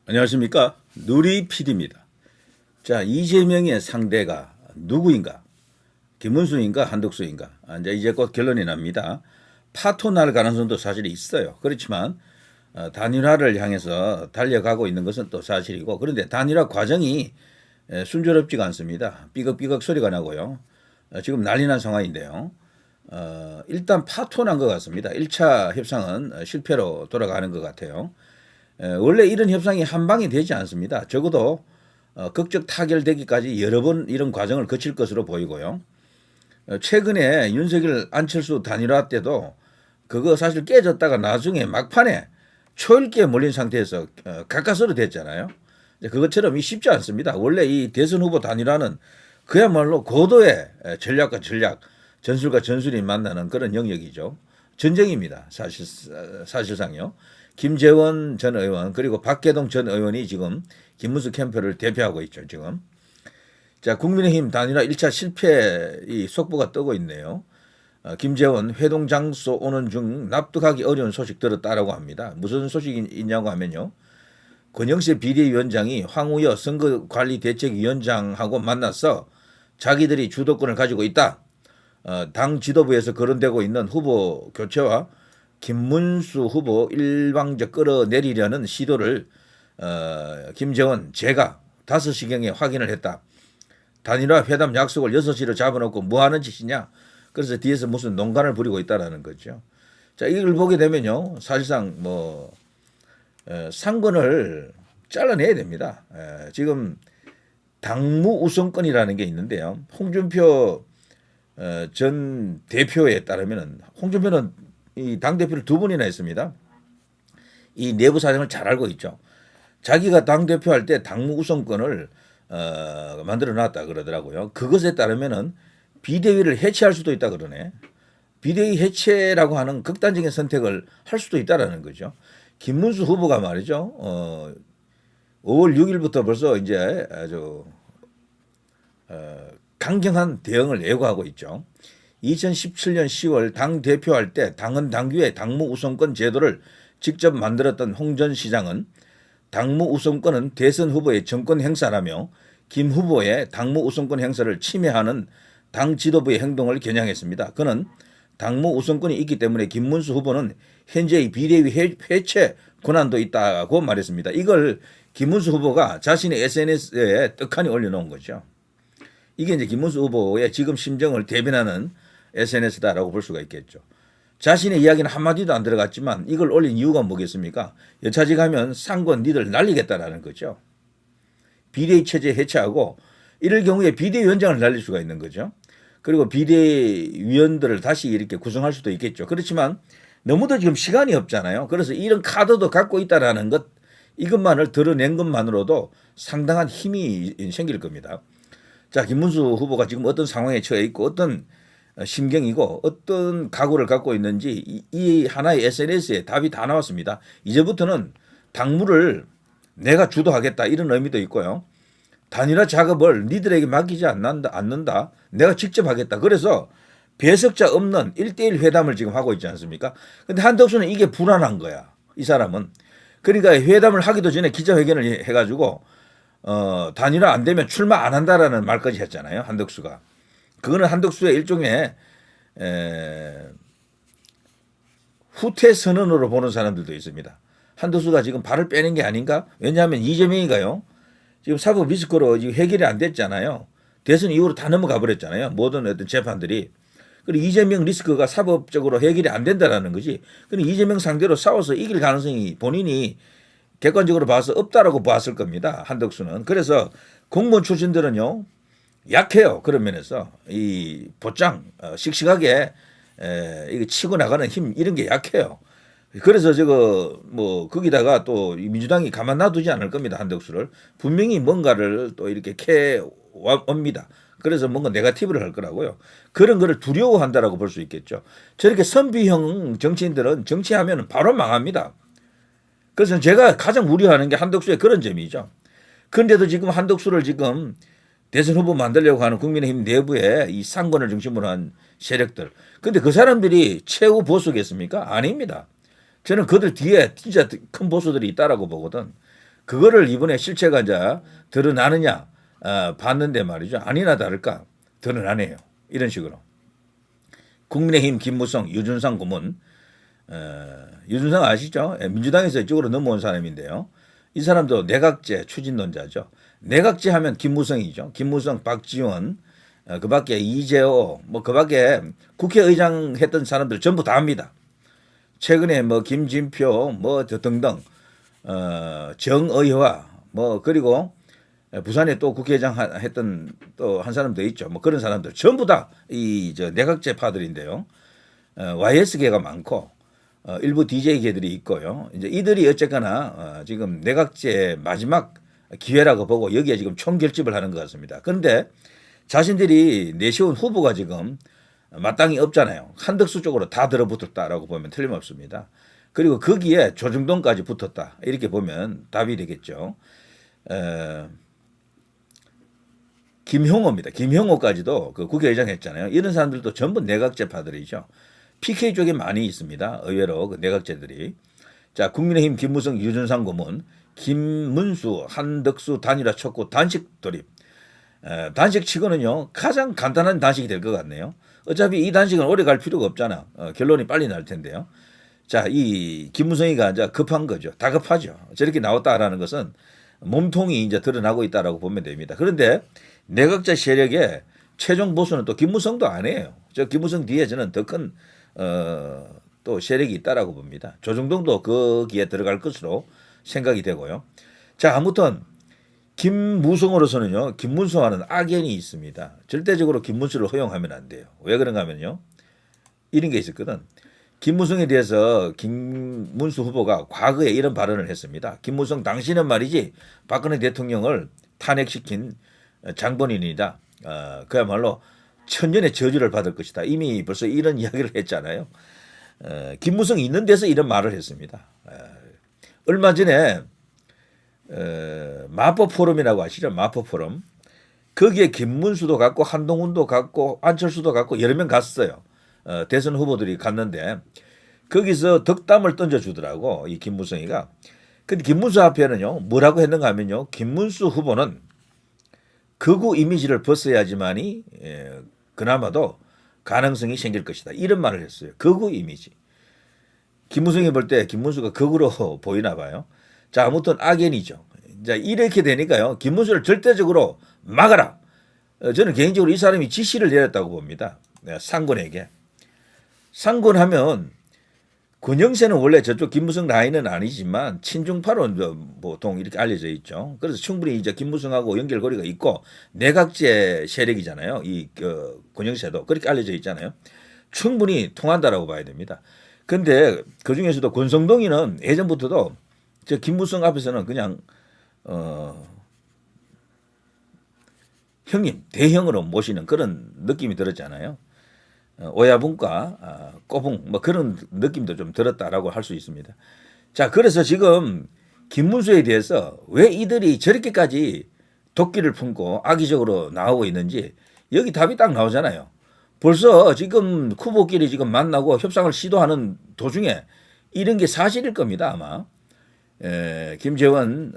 안녕하십니까. 누리 PD입니다. 자, 이재명의 상대가 누구인가? 김문수인가? 한덕수인가? 이제 곧 결론이 납니다. 파토 날 가능성도 사실 있어요. 그렇지만 단일화를 향해서 달려가고 있는 것은 또 사실이고, 그런데 단일화 과정이 순조롭지가 않습니다. 삐걱삐걱 소리가 나고요. 지금 난리 난 상황인데요. 일단 파토 난 것 같습니다. 1차 협상은 실패로 돌아가는 것 같아요. 원래 이런 협상이 한 방이 되지 않습니다. 적어도 극적 타결되기까지 여러 번 이런 과정을 거칠 것으로 보이고요. 최근에 윤석열 안철수 단일화 때도 그거 사실 깨졌다가 나중에 막판에 초읽기에 몰린 상태에서 가까스로 됐잖아요. 그것처럼 쉽지 않습니다. 원래 이 대선 후보 단일화는 그야말로 고도의 전략과 전략, 전술과 전술이 만나는 그런 영역이죠. 전쟁입니다. 사실상요. 김재원 전 의원 그리고 박계동 전 의원이 지금 김문수 캠프를 대표하고 있죠. 지금. 자, 국민의힘 단일화 1차 실패 이 속보가 뜨고 있네요. 김재원 회동 장소 오는 중 납득하기 어려운 소식 들었다라고 합니다. 무슨 소식이 있냐고 하면요. 권영세 비대위원장이 황우여 선거관리대책위원장하고 만나서 자기들이 주도권을 가지고 있다. 당 지도부에서 거론되고 있는 후보 교체와 김문수 후보 일방적 끌어내리려는 시도를 김재원 제가 5시경에 확인을 했다. 단일화 회담 약속을 6시로 잡아놓고 뭐 하는 짓이냐. 그래서 뒤에서 무슨 농간을 부리고 있다라는 거죠. 자, 이걸 보게 되면요. 사실상 상권을 잘라내야 됩니다. 지금 당무 우선권이라는 게 있는데요. 홍준표 전 대표에 따르면은 홍준표는 이 당대표를 2번이나 했습니다. 이 내부 사정을 잘 알고 있죠. 자기가 당대표 할 때 당무 우선권을 만들어 놨다 그러더라고요. 그것에 따르면은 비대위를 해체할 수도 있다 그러네. 비대위 해체라고 하는 극단적인 선택을 할 수도 있다라는 거죠. 김문수 후보가 말이죠. 5월 6일부터 벌써 이제 아주 강경한 대응을 예고하고 있죠. 2017년 10월 당 대표할 때 당헌 당규의 당무 우선권 제도를 직접 만들었던 홍 전 시장은 당무 우선권은 대선 후보의 정권 행사라며 김 후보의 당무 우선권 행사를 침해하는 당 지도부의 행동을 겨냥했습니다. 그는 당무 우선권이 있기 때문에 김문수 후보는 현재의 비대위 해체 권한도 있다고 말했습니다. 이걸 김문수 후보가 자신의 SNS에 떡하니 올려놓은 거죠. 이게 이제 김문수 후보의 지금 심정을 대변하는 SNS다라고 볼 수가 있겠죠. 자신의 이야기는 한마디도 안 들어갔지만 이걸 올린 이유가 뭐겠습니까? 여차지 가면 상권 니들 날리겠다라는 거죠. 비대위 체제 해체하고 이럴 경우에 비대위원장을 날릴 수가 있는 거죠. 그리고 비대위원들을 다시 이렇게 구성할 수도 있겠죠. 그렇지만 너무도 지금 시간이 없잖아요. 그래서 이런 카드도 갖고 있다라는 것, 이것만을 드러낸 것만으로도 상당한 힘이 생길 겁니다. 자, 김문수 후보가 지금 어떤 상황에 처해 있고 어떤 심경이고 어떤 각오를 갖고 있는지 이 하나의 SNS에 답이 다 나왔습니다. 이제부터는 당무를 내가 주도하겠다 이런 의미도 있고요. 단일화 작업을 니들에게 맡기지 않는다. 내가 직접 하겠다. 그래서 배석자 없는 1대1 회담을 지금 하고 있지 않습니까? 근데 한덕수는 이게 불안한 거야. 이 사람은. 그러니까 회담을 하기도 전에 기자회견을 해가지고 단일화 안 되면 출마 안 한다라는 말까지 했잖아요. 한덕수가. 그거는 한덕수의 일종의 후퇴 선언으로 보는 사람들도 있습니다. 한덕수가 지금 발을 빼는 게 아닌가? 왜냐하면 이재명이가요. 지금 사법 리스크로 지금 해결이 안 됐잖아요. 대선 이후로 다 넘어가 버렸잖아요. 모든 어떤 재판들이. 그리고 이재명 리스크가 사법적으로 해결이 안 된다라는 거지. 그럼 이재명 상대로 싸워서 이길 가능성이 본인이 객관적으로 봐서 없다라고 봤을 겁니다. 한덕수는. 그래서 공무원 출신들은요. 약해요. 그런 면에서 이 보장 씩씩하게 이게 치고 나가는 힘 이런 게 약해요. 그래서 거기다가 또 민주당이 가만 놔두지 않을 겁니다. 한덕수를 분명히 뭔가를 또 이렇게 캐옵니다. 그래서 뭔가 네거티브를 할 거라고요. 그런 거를 두려워한다라고 볼 수 있겠죠. 저렇게 선비형 정치인들은 정치하면 바로 망합니다. 그래서 제가 가장 우려하는 게 한덕수의 그런 점이죠. 그런데도 지금 한덕수를 지금 대선 후보 만들려고 하는 국민의힘 내부에 이 상권을 중심으로 한 세력들. 근데 그 사람들이 최후 보수겠습니까? 아닙니다. 저는 그들 뒤에 진짜 큰 보수들이 있다라고 보거든. 그거를 이번에 실체가 이제 드러나느냐 봤는데 말이죠. 아니나 다를까 드러나네요. 이런 식으로. 국민의힘 김무성, 유준상 고문. 유준상 아시죠? 민주당에서 이쪽으로 넘어온 사람인데요. 이 사람도 내각제 추진론자죠. 내각제 하면 김무성이죠. 김무성, 박지원, 그 밖에 이재호, 뭐 그 밖에 국회의장 했던 사람들 전부 다 합니다. 최근에 뭐 김진표, 뭐 등등, 정의화, 뭐 그리고 부산에 또 국회의장 했던 또 한 사람도 있죠. 뭐 그런 사람들 전부 다 이 저 내각제파들인데요. YS계가 많고 일부 DJ계들이 있고요. 이제 이들이 어쨌거나 지금 내각제 마지막 기회라고 보고 여기에 지금 총결집을 하는 것 같습니다. 그런데 자신들이 내세운 후보가 지금 마땅히 없잖아요. 한덕수 쪽으로 다 들어붙었다라고 보면 틀림없습니다. 그리고 거기에 조중동까지 붙었다. 이렇게 보면 답이 되겠죠. 김형호입니다. 김형호까지도 그 국회의장 했잖아요. 이런 사람들도 전부 내각제파들이죠. PK 쪽에 많이 있습니다. 의외로 그 내각제들이. 자, 국민의힘 김무성, 유준상 고문, 김문수, 한덕수 단일화 촉구 단식 돌입. 단식 치고는요 가장 간단한 단식이 될 것 같네요. 어차피 이 단식은 오래 갈 필요가 없잖아. 결론이 빨리 날 텐데요. 자, 이 김무성이가 이제 급한 거죠. 다급하죠. 저렇게 나왔다라는 것은 몸통이 이제 드러나고 있다라고 보면 됩니다. 그런데 내각제 세력의 최종 보수는 또 김무성도 아니에요. 저 김무성 뒤에 저는 더 큰 또 세력이 있다라고 봅니다. 조중동도 거기에 들어갈 것으로 생각이 되고요. 자, 아무튼 김무성으로서는요, 김문수와는 악연이 있습니다. 절대적으로 김문수를 허용하면 안 돼요. 왜 그런가 하면요, 이런 게 있었거든. 김무성에 대해서 김문수 후보가 과거에 이런 발언을 했습니다. 김무성 당신은 말이지 박근혜 대통령을 탄핵시킨 장본인이다. 그야말로 천년의 저주를 받을 것이다. 이미 벌써 이런 이야기를 했잖아요. 김무성이 있는 데서 이런 말을 했습니다. 얼마 전에 마포 포럼이라고 아시죠? 마포 포럼. 거기에 김문수도 갔고 한동훈도 갔고 안철수도 갔고 여러 명 갔어요. 대선 후보들이 갔는데 거기서 덕담을 던져주더라고 이 김무성이가. 근데 김문수 앞에는요 뭐라고 했는가 하면요, 김문수 후보는 극우 이미지를 벗어야지만이 그나마도 가능성이 생길 것이다. 이런 말을 했어요. 극우 이미지. 김무성이 볼 때 김문수가 극우로 보이나 봐요. 자, 아무튼 악연이죠. 자, 이렇게 되니까요, 김문수를 절대적으로 막아라. 저는 개인적으로 이 사람이 지시를 내렸다고 봅니다. 상권에게. 상권하면 권영세는 원래 저쪽 김무성 라인은 아니지만 친중파로 보통 이렇게 알려져 있죠. 그래서 충분히 이제 김무성하고 연결고리가 있고 내각제 세력이잖아요. 이 권영세도 그렇게 알려져 있잖아요. 충분히 통한다라고 봐야 됩니다. 근데 그 중에서도 권성동이는 예전부터도 저 김무성 앞에서는 그냥 형님, 대형으로 모시는 그런 느낌이 들었잖아요. 오야분과 꼬붕 뭐 그런 느낌도 좀 들었다라고 할 수 있습니다. 자, 그래서 지금 김문수에 대해서 왜 이들이 저렇게까지 도끼를 품고 악의적으로 나오고 있는지 여기 답이 딱 나오잖아요. 벌써 지금 후보끼리 지금 만나고 협상을 시도하는 도중에 이런 게 사실일 겁니다, 아마. 김재원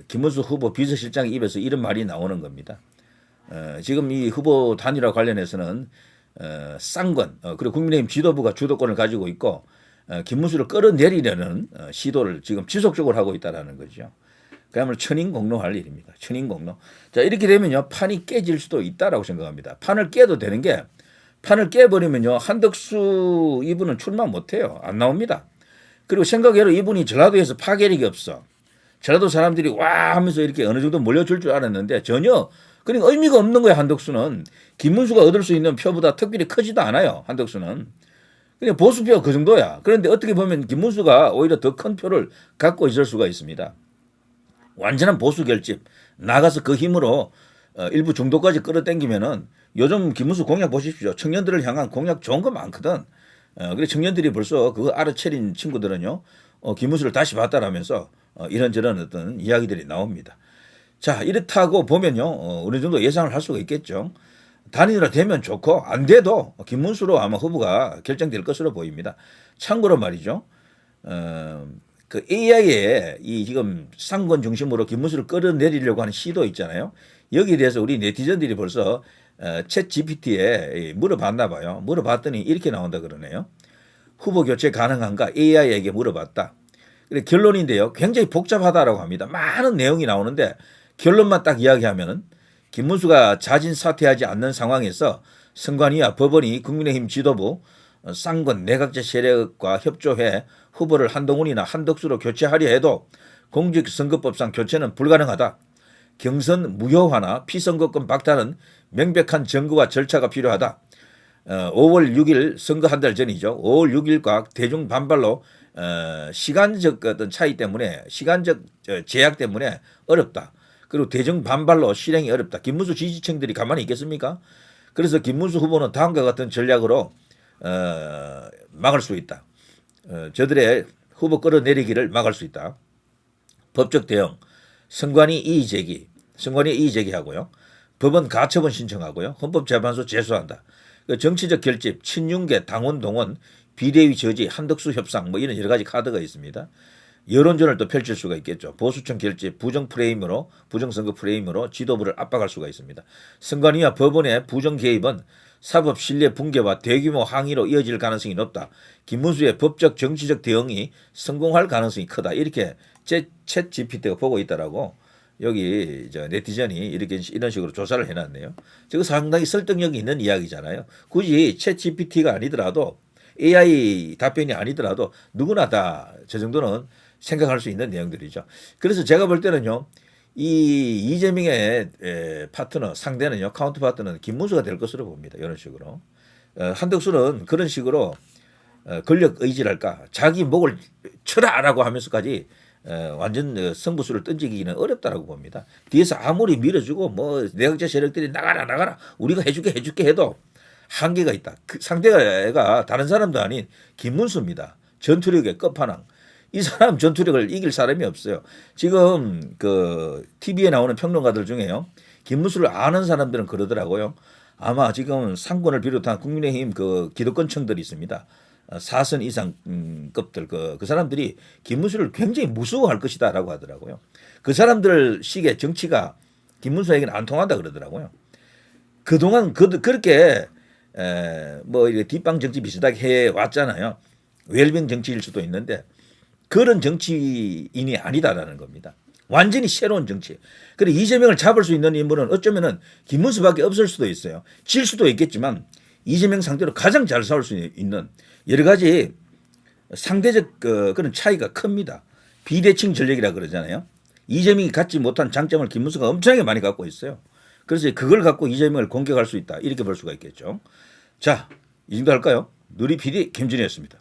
김문수 후보 비서실장 입에서 이런 말이 나오는 겁니다. 지금 이 후보 단일화 관련해서는 쌍권 그리고 국민의힘 지도부가 주도권을 가지고 있고 김문수를 끌어내리려는 시도를 지금 지속적으로 하고 있다는 거죠. 그야말로 천인공노할 일입니다. 천인공노. 자, 이렇게 되면요 판이 깨질 수도 있다라고 생각합니다. 판을 깨도 되는 게, 판을 깨버리면요 한덕수 이분은 출마 못해요. 안 나옵니다. 그리고 생각외로 이분이 전라도에서 파괴력이 없어. 전라도 사람들이 와 하면서 이렇게 어느 정도 몰려줄 줄 알았는데 전혀, 그러니까 의미가 없는 거예요. 한덕수는 김문수가 얻을 수 있는 표보다 특별히 크지도 않아요. 한덕수는 그냥 보수표가 그 정도야. 그런데 어떻게 보면 김문수가 오히려 더 큰 표를 갖고 있을 수가 있습니다. 완전한 보수 결집, 나가서 그 힘으로 일부 중도까지 끌어당기면은, 요즘 김문수 공약 보십시오. 청년들을 향한 공약 좋은 거 많거든. 그래 청년들이 벌써 그거 알아채린 친구들은요 김문수를 다시 봤다라면서 이런저런 어떤 이야기들이 나옵니다. 자, 이렇다고 보면요 어느 정도 예상을 할 수가 있겠죠. 단일화 되면 좋고 안 돼도 김문수로 아마 후보가 결정될 것으로 보입니다. 참고로 말이죠, 그 AI에 이 지금 상권 중심으로 김문수를 끌어내리려고 하는 시도 있잖아요. 여기에 대해서 우리 네티즌들이 벌써 챗 GPT에 물어봤나 봐요. 물어봤더니 이렇게 나온다 그러네요. 후보 교체 가능한가? AI에게 물어봤다. 그래 결론인데요. 굉장히 복잡하다라고 합니다. 많은 내용이 나오는데 결론만 딱 이야기하면은 김문수가 자진 사퇴하지 않는 상황에서 선관위와 법원이 국민의힘 지도부 쌍권 내각제 세력과 협조해 후보를 한동훈이나 한덕수로 교체하려 해도 공직선거법상 교체는 불가능하다. 경선 무효화나 피선거권 박탈은 명백한 증거와 절차가 필요하다. 5월 6일 선거 한 달 전이죠. 5월 6일과 대중 반발로 시간적 어떤 차이 때문에 시간적 제약 때문에 어렵다. 그리고 대중 반발로 실행이 어렵다. 김문수 지지층들이 가만히 있겠습니까? 그래서 김문수 후보는 다음과 같은 전략으로 막을 수 있다. 저들의 후보 끌어내리기를 막을 수 있다. 법적 대응, 선관위 이의 제기하고요. 법원 가처분 신청하고요. 헌법재판소 제소한다. 정치적 결집, 친윤계, 당원 동원, 비대위 저지, 한덕수 협상 뭐 이런 여러 가지 카드가 있습니다. 여론전을 또 펼칠 수가 있겠죠. 보수층 결집, 부정선거 프레임으로 지도부를 압박할 수가 있습니다. 선관위와 법원의 부정 개입은 사법 신뢰 붕괴와 대규모 항의로 이어질 가능성이 높다. 김문수의 법적 정치적 대응이 성공할 가능성이 크다. 이렇게 챗 GPT가 보고 있다라고 여기 네티즌이 이렇게 이런 식으로 조사를 해놨네요. 저거 상당히 설득력이 있는 이야기잖아요. 굳이 챗 GPT가 아니더라도 AI 답변이 아니더라도 누구나 다 저 정도는 생각할 수 있는 내용들이죠. 그래서 제가 볼 때는요. 이 이재명의 파트너 상대는요. 카운트 파트너는 김문수가 될 것으로 봅니다. 이런 식으로. 한덕수는 그런 식으로 권력 의지랄까 자기 목을 쳐라라고 하면서까지 완전 승부수를 던지기는 어렵다라고 봅니다. 뒤에서 아무리 밀어주고 뭐 내각제 세력들이 나가라 우리가 해줄게 해도 한계가 있다. 그 상대가 다른 사람도 아닌 김문수입니다. 전투력의 끝판왕. 이 사람 전투력을 이길 사람이 없어요. 지금 그 TV에 나오는 평론가들 중에요. 김문수를 아는 사람들은 그러더라고요. 아마 지금 상권을 비롯한 국민의힘 그 기득권층들이 있습니다. 4선 이상 급들 그 사람들이 김문수를 굉장히 무서워할 것이다라고 하더라고요. 그 사람들 식의 정치가 김문수에게는 안 통한다 그러더라고요. 그동안 그렇게 뭐 이렇게 뒷방 정치 비슷하게 해 왔잖아요. 웰빙 정치일 수도 있는데 그런 정치인이 아니다라는 겁니다. 완전히 새로운 정치. 그래 이재명을 잡을 수 있는 인물은 어쩌면은 김문수밖에 없을 수도 있어요. 질 수도 있겠지만 이재명 상대로 가장 잘 싸울 수 있는 여러 가지 상대적 그런 차이가 큽니다. 비대칭 전략이라 그러잖아요. 이재명이 갖지 못한 장점을 김문수가 엄청나게 많이 갖고 있어요. 그래서 그걸 갖고 이재명을 공격할 수 있다. 이렇게 볼 수가 있겠죠. 자, 이 정도 할까요? 누리 PD 김준희였습니다.